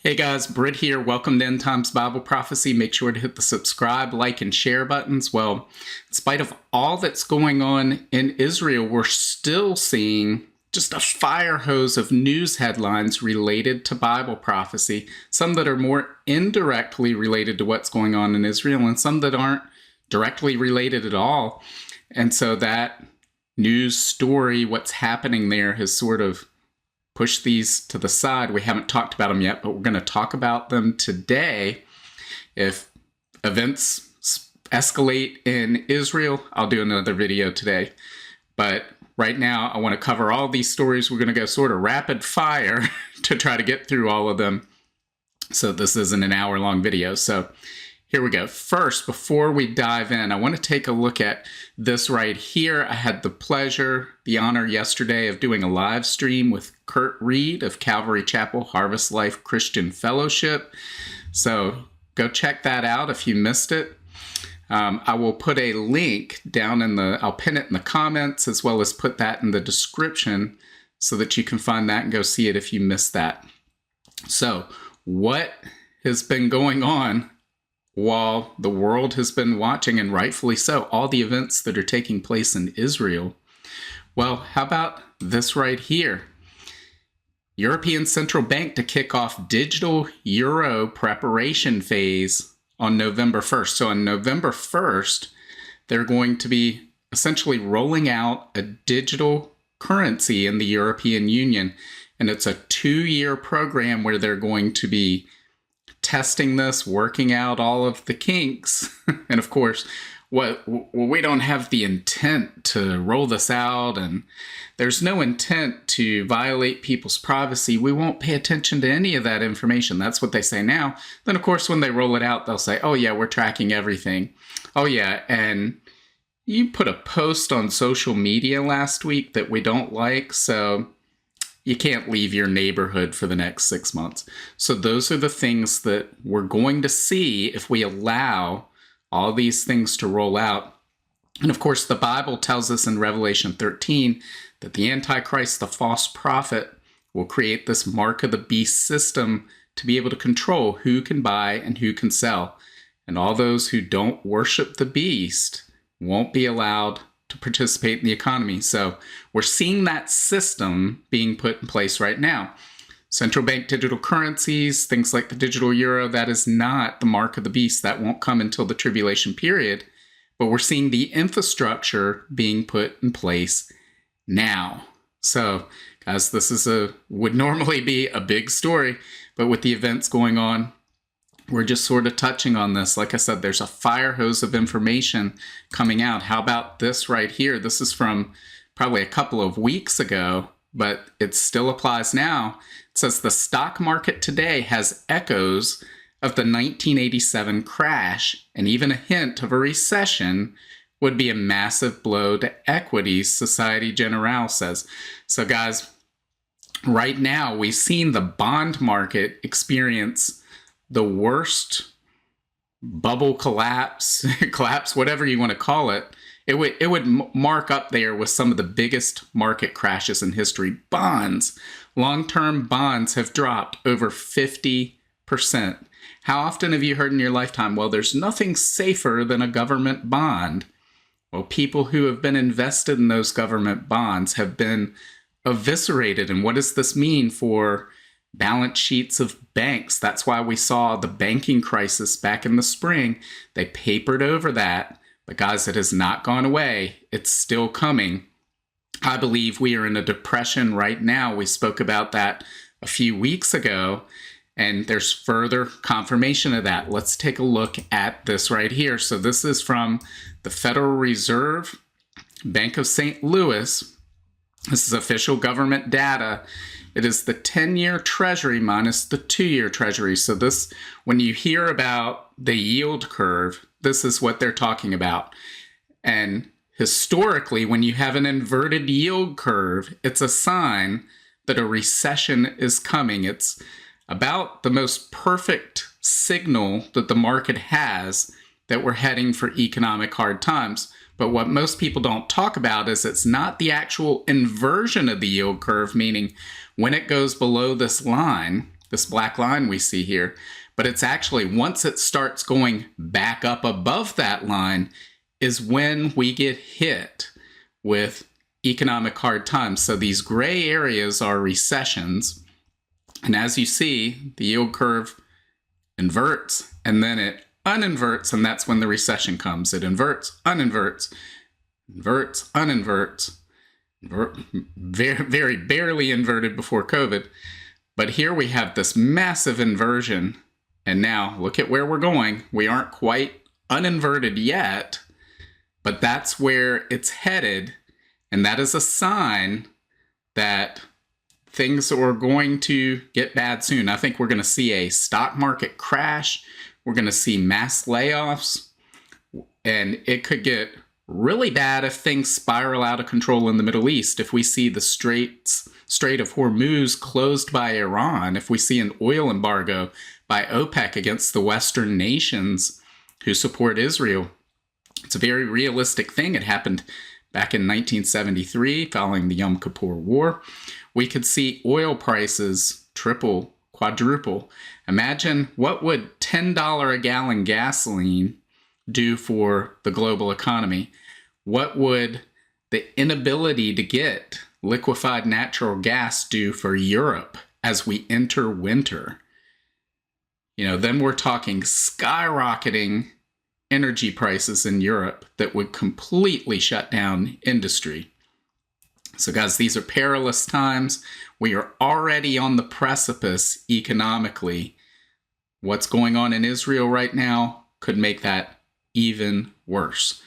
Hey guys, Britt here. Welcome to End Times Bible Prophecy. Make sure to hit the subscribe, like, and share buttons. Well, in spite of all that's going on in Israel, we're still seeing just a fire hose of news headlines related to Bible prophecy. Some that are more indirectly related to what's going on in Israel, and some that aren't directly related at all. And so that news story, what's happening there, has sort of push these to the side. We haven't talked about them yet, but we're going to talk about them today. If events escalate in Israel, I'll do another video today. But right now, I want to cover all these stories. We're going to go sort of rapid fire to try to get through all of them. So this isn't an hour-long video. So here we go. First, before we dive in, I want to take a look at this right here. I had the pleasure, the honor yesterday of doing a live stream with Kurt Reed of Calvary Chapel Harvest Life Christian Fellowship. So go check that out if you missed it. I will put a link down I'll pin it in the comments, as well as put that in the description so that you can find that and go see it if you missed that. So what has been going on while the world has been watching, and rightfully so, all the events that are taking place in Israel? Well, how about this right here? European Central Bank to kick off digital euro preparation phase on November 1st. So on November 1st, they're going to be essentially rolling out a digital currency in the European Union. And it's a 2-year program where they're going to be testing this, working out all of the kinks. And of course, we don't have the intent to roll this out, and there's no intent to violate people's privacy. We won't pay attention to any of that information. That's what they say now. Then, of course, when they roll it out, they'll say, oh, yeah, we're tracking everything. Oh, yeah, and you put a post on social media last week that we don't like, so you can't leave your neighborhood for the next 6 months. So those are the things that we're going to see if we allow all these things to roll out. And of course, the Bible tells us in Revelation 13 that the Antichrist, the false prophet, will create this mark of the beast system to be able to control who can buy and who can sell. And all those who don't worship the beast won't be allowed to participate in the economy. So we're seeing that system being put in place right now. Central bank digital currencies, things like the digital euro, that is not the mark of the beast. That won't come until the tribulation period. But we're seeing the infrastructure being put in place now. So, guys, this would normally be a big story, but with the events going on, we're just sort of touching on this. Like I said, there's a fire hose of information coming out. How about this right here? This is from probably a couple of weeks ago, but it still applies now. It says the stock market today has echoes of the 1987 crash, and even a hint of a recession would be a massive blow to equities, Societe Generale says. So guys, right now we've seen the bond market experience the worst bubble collapse, whatever you want to call it. It would mark up there with some of the biggest market crashes in history. Bonds, long-term bonds have dropped over 50%. How often have you heard in your lifetime, well, there's nothing safer than a government bond? Well, people who have been invested in those government bonds have been eviscerated. And what does this mean for balance sheets of banks? That's why we saw the banking crisis back in the spring. They papered over that. But guys, it has not gone away. It's still coming. I believe we are in a depression right now. We spoke about that a few weeks ago, and there's further confirmation of that. Let's take a look at this right here. So this is from the Federal Reserve, Bank of St. Louis. This is official government data. It is the 10-year Treasury minus the 2-year Treasury. So this, when you hear about the yield curve, this is what they're talking about. And historically, when you have an inverted yield curve, it's a sign that a recession is coming. It's about the most perfect signal that the market has that we're heading for economic hard times. But what most people don't talk about is it's not the actual inversion of the yield curve, meaning when it goes below this line, this black line we see here. But it's actually, once it starts going back up above that line, is when we get hit with economic hard times. So these gray areas are recessions. And as you see, the yield curve inverts and then it uninverts, and that's when the recession comes. It inverts, uninverts, inverts, uninverts, very, very barely inverted before COVID. But here we have this massive inversion. And now look at where we're going. We aren't quite uninverted yet, but that's where it's headed. And that is a sign that things are going to get bad soon. I think we're going to see a stock market crash. We're going to see mass layoffs. And it could get really bad if things spiral out of control in the Middle East. If we see the Strait of Hormuz closed by Iran, if we see an oil embargo by OPEC against the Western nations who support Israel, it's a very realistic thing. It happened back in 1973 following the Yom Kippur War. We could see oil prices triple, quadruple. Imagine what would $10 a gallon gasoline do for the global economy? What would the inability to get liquefied natural gas do for Europe as we enter winter? Then we're talking skyrocketing energy prices in Europe that would completely shut down industry. So guys, these are perilous times. We are already on the precipice economically. What's going on in Israel right now could make that even worse.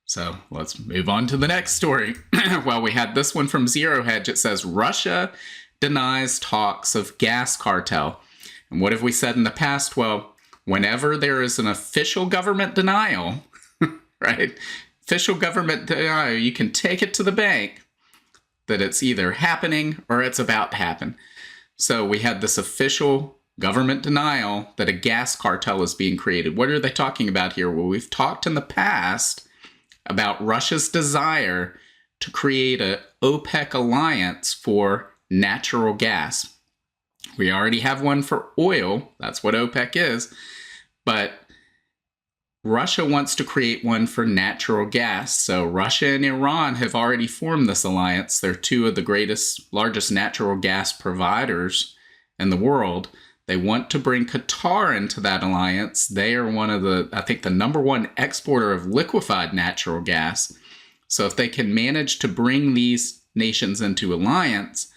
So let's move on to the next story. Well, we had this one from Zero Hedge. It says, Russia denies talks of gas cartel. And what have we said in the past? Well, whenever there is an official government denial, right? Official government denial, you can take it to the bank that it's either happening or it's about to happen. So we had this official government denial that a gas cartel is being created. What are they talking about here? Well, we've talked in the past about Russia's desire to create an OPEC alliance for natural gas. We already have one for oil. That's what OPEC is. But Russia wants to create one for natural gas. So Russia and Iran have already formed this alliance. They're two of the largest natural gas providers in the world. They want to bring Qatar into that alliance. They are one of the number one exporter of liquefied natural gas. So if they can manage to bring these nations into alliance,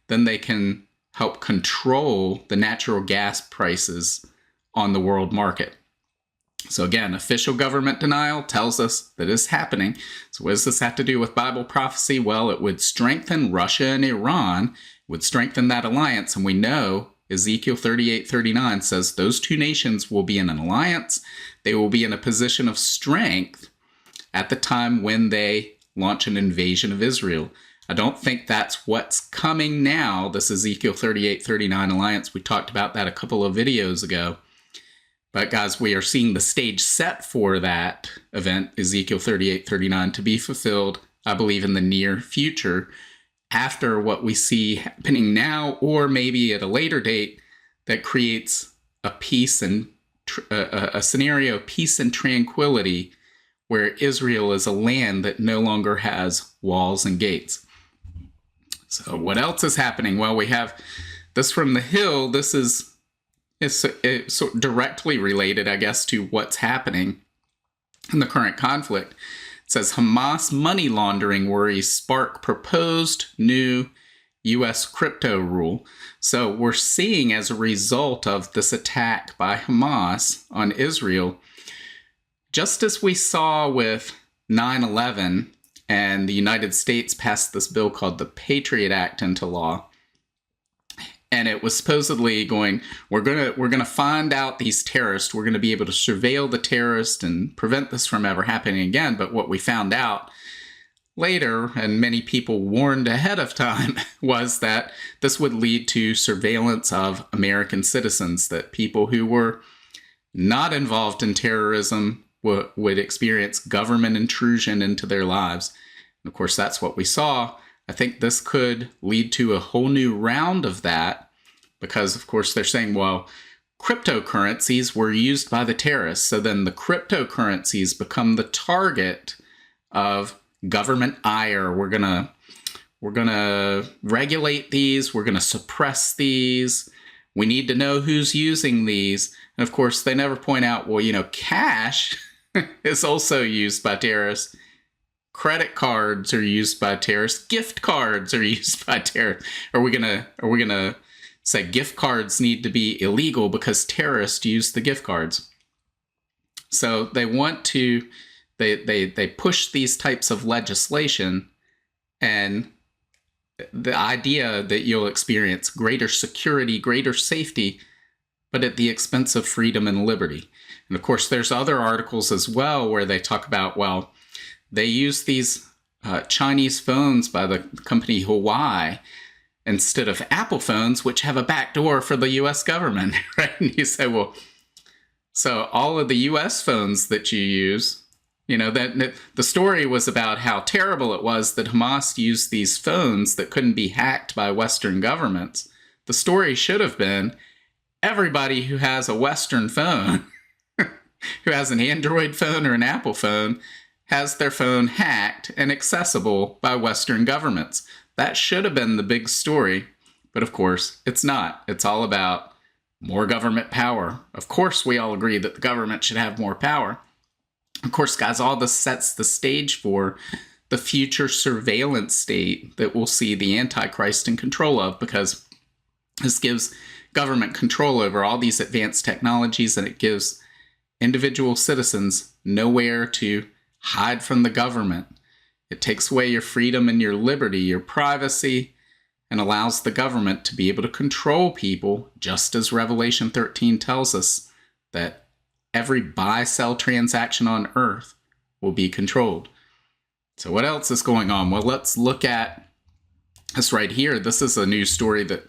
then they can help control the natural gas prices on the world market. So again, official government denial tells us that it's happening. So what does this have to do with Bible prophecy? Well, it would strengthen Russia and Iran, it would strengthen that alliance. And we know Ezekiel 38:39 says those two nations will be in an alliance. They will be in a position of strength at the time when they launch an invasion of Israel. I don't think that's what's coming now, this Ezekiel 38:39 alliance. We talked about that a couple of videos ago. But guys, we are seeing the stage set for that event, Ezekiel 38:39, to be fulfilled, I believe, in the near future, after what we see happening now, or maybe at a later date, that creates a peace and a scenario of peace and tranquility, where Israel is a land that no longer has walls and gates. So what else is happening? Well, we have this from The Hill. This is it's directly related, I guess, to what's happening in the current conflict. It says Hamas money laundering worries spark proposed new U.S. crypto rule. So we're seeing, as a result of this attack by Hamas on Israel, just as we saw with 9/11 and the United States passed this bill called the Patriot Act into law, and it was supposedly going, we're gonna find out these terrorists, we're gonna be able to surveil the terrorists and prevent this from ever happening again. But what we found out later, and many people warned ahead of time, was that this would lead to surveillance of American citizens, that people who were not involved in terrorism would experience government intrusion into their lives. And of course, that's what we saw. I think this could lead to a whole new round of that, because, of course, they're saying, well, cryptocurrencies were used by the terrorists. So then the cryptocurrencies become the target of government ire. We're gonna regulate these. We're gonna suppress these. We need to know who's using these. And of course, they never point out, well, cash is also used by terrorists. Credit cards are used by terrorists. Gift cards are used by terrorists. Are we gonna say gift cards need to be illegal because terrorists use the gift cards? So they want to, they push these types of legislation, and the idea that you'll experience greater security, greater safety, but at the expense of freedom and liberty. And of course, there's other articles as well where they talk about, well, they use these Chinese phones by the company Huawei instead of Apple phones, which have a backdoor for the U.S. government, right? And you say, well, so all of the U.S. phones that you use, that the story was about how terrible it was that Hamas used these phones that couldn't be hacked by Western governments. The story should have been everybody who has a Western phone, who has an Android phone or an Apple phone, has their phone hacked and accessible by Western governments. That should have been the big story, but of course, it's not. It's all about more government power. Of course, we all agree that the government should have more power. Of course, guys, all this sets the stage for the future surveillance state that we'll see the Antichrist in control of, because this gives government control over all these advanced technologies, and it gives individual citizens nowhere to hide from the government. It takes away your freedom and your liberty, your privacy, and allows the government to be able to control people, just as Revelation 13 tells us that every buy-sell transaction on earth will be controlled. So what else is going on? Well, let's look at this right here. This is a news story that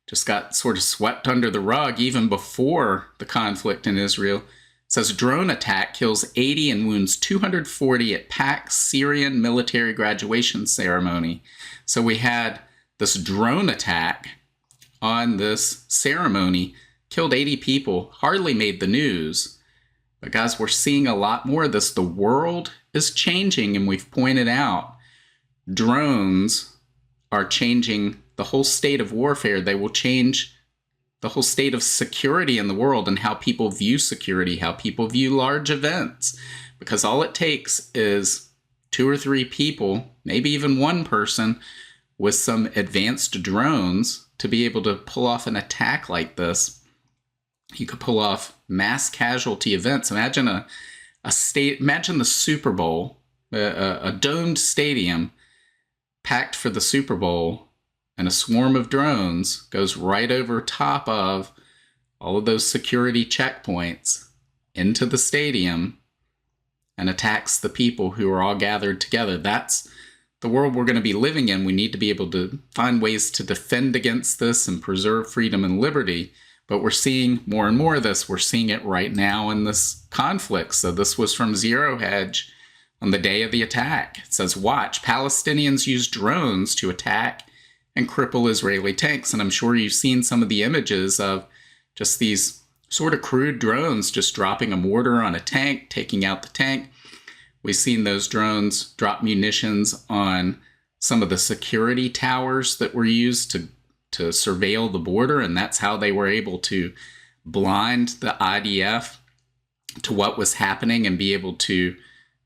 just got sort of swept under the rug even before the conflict in Israel. It says drone attack kills 80 and wounds 240 at PAC's Syrian military graduation ceremony. So we had this drone attack on this ceremony, killed 80 people, hardly made the news. But guys, we're seeing a lot more of this. The world is changing, and we've pointed out drones are changing the whole state of warfare. They will change the whole state of security in the world and how people view security, how people view large events. Because all it takes is 2 or 3 people, maybe even one person, with some advanced drones to be able to pull off an attack like this. You could pull off mass casualty events. Imagine imagine the Super Bowl, a domed stadium packed for the Super Bowl, and a swarm of drones goes right over top of all of those security checkpoints into the stadium and attacks the people who are all gathered together. That's the world we're going to be living in. We need to be able to find ways to defend against this and preserve freedom and liberty. But we're seeing more and more of this. We're seeing it right now in this conflict. So this was from Zero Hedge on the day of the attack. It says, watch, Palestinians use drones to attack and cripple Israeli tanks. And I'm sure you've seen some of the images of just these sort of crude drones just dropping a mortar on a tank, taking out the tank. We've seen those drones drop munitions on some of the security towers that were used to surveil the border, and that's how they were able to blind the IDF to what was happening and be able to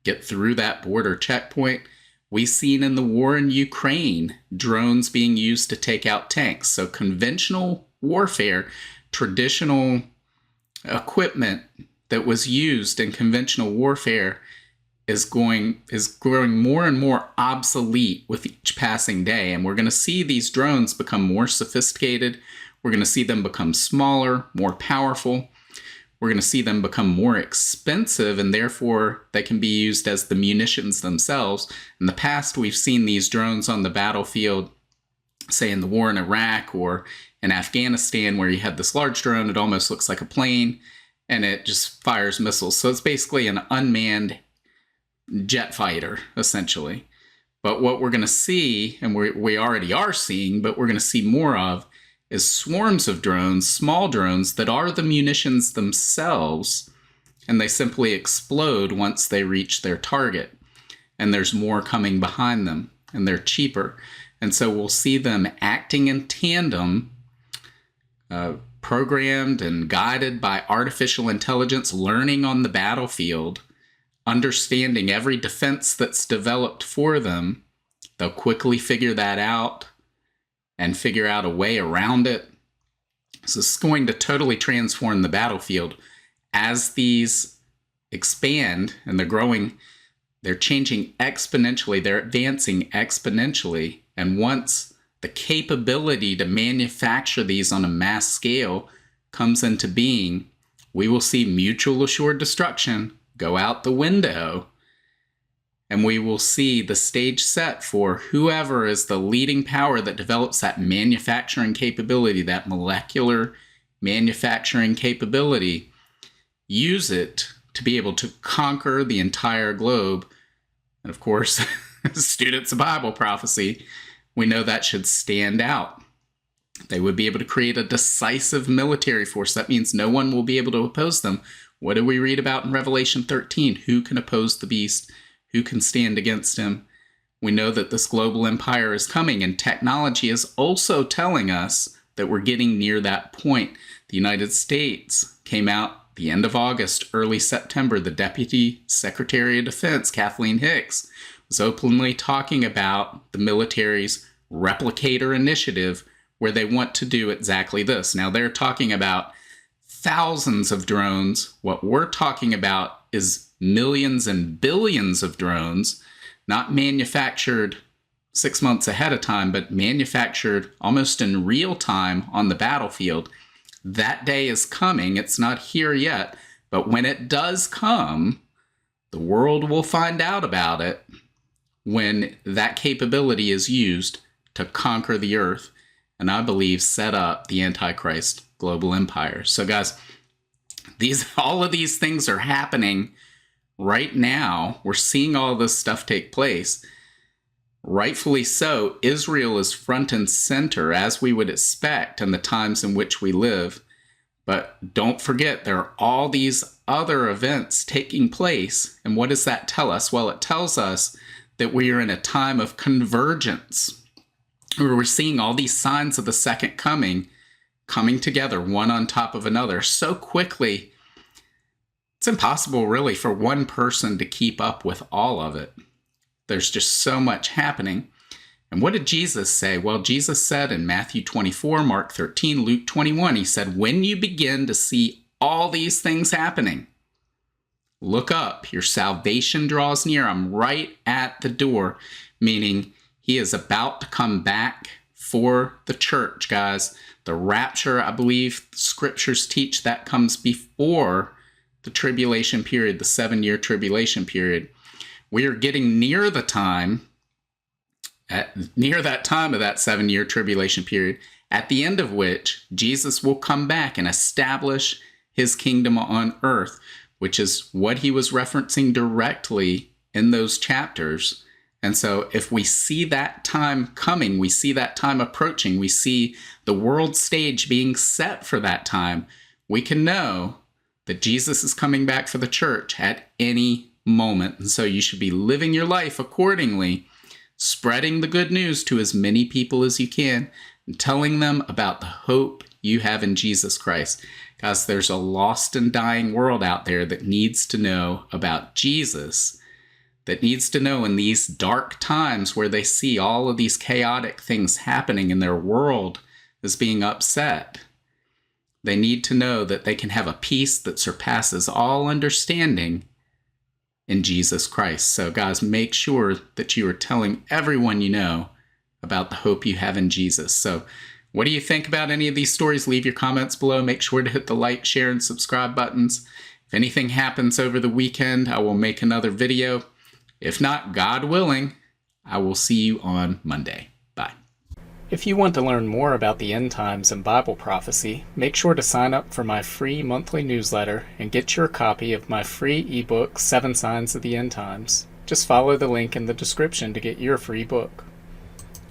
get through that border checkpoint. We've seen in the war in Ukraine drones being used to take out tanks. So conventional warfare, traditional equipment that was used in conventional warfare is growing more and more obsolete with each passing day. And we're going to see these drones become more sophisticated. We're going to see them become smaller, more powerful. We're going to see them become more expensive, and therefore they can be used as the munitions themselves. In the past, we've seen these drones on the battlefield, say in the war in Iraq or in Afghanistan, where you had this large drone. It almost looks like a plane, and it just fires missiles. So it's basically an unmanned jet fighter, essentially. But what we're going to see, and we already are seeing, but we're going to see more of, is swarms of drones, small drones that are the munitions themselves, and they simply explode once they reach their target. And there's more coming behind them, and they're cheaper. And so we'll see them acting in tandem, programmed and guided by artificial intelligence, learning on the battlefield, understanding every defense that's developed for them. They'll quickly figure that out and figure out a way around it. So this is going to totally transform the battlefield. As these expand and they're growing, they're changing exponentially, they're advancing exponentially. And once the capability to manufacture these on a mass scale comes into being, we will see mutual assured destruction go out the window. And we will see the stage set for whoever is the leading power that develops that manufacturing capability, that molecular manufacturing capability, use it to be able to conquer the entire globe. And of course, students of Bible prophecy, we know that should stand out. They would be able to create a decisive military force. That means no one will be able to oppose them. What do we read about in Revelation 13? Who can oppose the beast? Who can stand against him? We know that this global empire is coming, and technology is also telling us that we're getting near that point. The United States came out the end of August, early September. The Deputy Secretary of Defense, Kathleen Hicks, was openly talking about the military's replicator initiative, where they want to do exactly this. Now, they're talking about thousands of drones. What we're talking about is millions and billions of drones, not manufactured 6 months ahead of time, but manufactured almost in real time on the battlefield. That day is coming. It's not here yet, but when it does come, the world will find out about it when that capability is used to conquer the earth, and I believe set up the Antichrist global empire. So guys, all of these things are happening right now. We're seeing all this stuff take place. Rightfully so, Israel is front and center, as we would expect in the times in which we live. But don't forget, there are all these other events taking place. And what does that tell us? Well, it tells us that we are in a time of convergence, where we're seeing all these signs of the second coming together, one on top of another, so quickly. It's impossible, really, for one person to keep up with all of it. There's just so much happening. And what did Jesus say? Well, Jesus said in Matthew 24, Mark 13, Luke 21, he said, when you begin to see all these things happening, look up. Your salvation draws near. I'm right at the door, meaning he is about to come back for the church, guys. The rapture, I believe scriptures teach, that comes before the tribulation period, the 7-year tribulation period. We are getting near that time of that 7-year tribulation period, at the end of which Jesus will come back and establish his kingdom on earth, which is what he was referencing directly in those chapters. And so if we see that time coming, we see that time approaching, we see the world stage being set for that time, we can know that Jesus is coming back for the church at any moment. And so you should be living your life accordingly, spreading the good news to as many people as you can, and telling them about the hope you have in Jesus Christ. Guys, there's a lost and dying world out there that needs to know about Jesus, that needs to know in these dark times where they see all of these chaotic things happening and their world is being upset. They need to know that they can have a peace that surpasses all understanding in Jesus Christ. So guys, make sure that you are telling everyone you know about the hope you have in Jesus. So what do you think about any of these stories? Leave your comments below. Make sure to hit the like, share, and subscribe buttons. If anything happens over the weekend, I will make another video. If not, God willing, I will see you on Monday. Bye. If you want to learn more about the end times and Bible prophecy, make sure to sign up for my free monthly newsletter and get your copy of my free ebook, 7 Signs of the End Times. Just follow the link in the description to get your free book.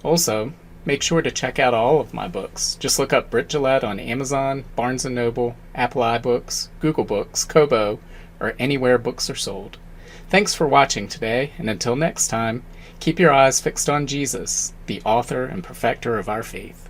Also, make sure to check out all of my books. Just look up Britt on Amazon, Barnes & Noble, Apple iBooks, Google Books, Kobo, or anywhere books are sold. Thanks for watching today, and until next time, keep your eyes fixed on Jesus, the author and perfecter of our faith.